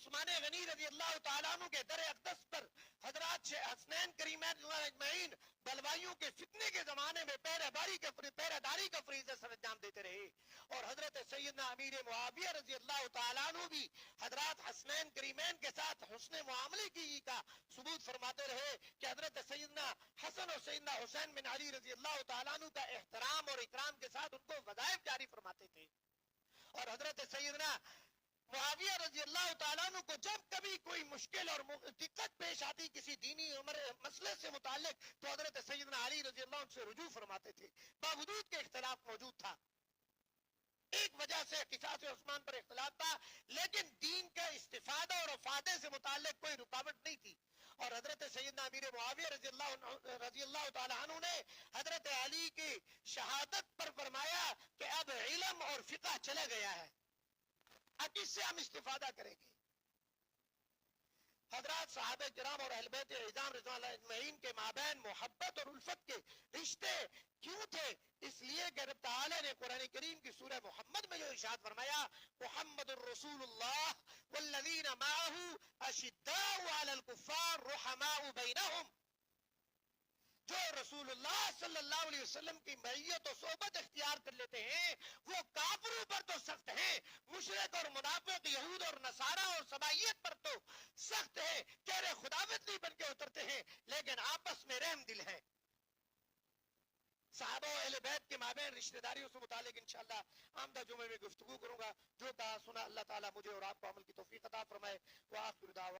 عثمان غنی رضی اللہ تعالیٰ عنہ کے در اقدس پر حضرات حسنین کریمین اجمعین بلوائیوں کے فتنے کے زمانے میں پہرے کا فریضہ سر انجام دیتے رہے، اور حضرت سیدنا امیر معاویہ رضی اللہ تعالیٰ عنہ بھی حضرات حسنین کریمین کے ساتھ حسن معاملے کی کا ثبوت فرماتے رہے کہ حضرت سیدنا حسن اور سیدنا حسین بن علی رضی اللہ تعالیٰ عنہ کا احترام اور اکرام کے ساتھ ان کو وظائف جاری فرماتے تھے، اور حضرت سیدنا معاویہ رضی اللہ تعالیٰ عنہ کو جب کبھی کوئی مشکل اور دقت پیش آتی کسی دینی مسئلے سے متعلق تو حضرت سیدنا علی رضی اللہ عنہ سے رجوع فرماتے تھے، باوجود کے اختلاف موجود تھا، ایک وجہ سے قصاص عثمان پر اختلاف تھا، لیکن دین کا استفادہ اور افادے سے متعلق کوئی رکاوٹ نہیں تھی، اور حضرت سیدنا امیر معاویہ رضی اللہ تعالیٰ عنہ نے حضرت علی کی شہادت پر فرمایا کہ اب علم اور فقہ چلا گیا ہے، اب اس سے ہم استفادہ کریں گے۔ حضرات صحابہ کرام اور اہل بیت اعظام رضوان اللہ اجمعین کے مابین محبت اور الفت کے رشتے کیوں تھے؟ اس لیے کہ رب تعالی نے قرآن کریم کی سورہ محمد میں جو ارشاد فرمایا محمد الرسول اللہ والذین معه اشداء علی الکفار رحماء بینہم، جو رسول اللہ صلی اللہ علیہ وسلم کی معیت و صحبت اختیار کر لیتے ہیں وہ کافروں پر تو سخت ہیں، مشرک اور منافق یہود اور نصارہ اور سبائیت پر تو سخت ہے، چہرے خداوندی بن کے اترتے ہیں لیکن آپس میں رحم دل ہے۔ صحابہ و اہل بیت کے مابین رشتہ داریوں سے متعلق انشاءاللہ آمدہ جمعے میں گفتگو کروں گا، جو کہا سنا اللہ تعالیٰ مجھے اور آپ کو عمل کی توفیق عطا فرمائے۔ وآخر دعوانا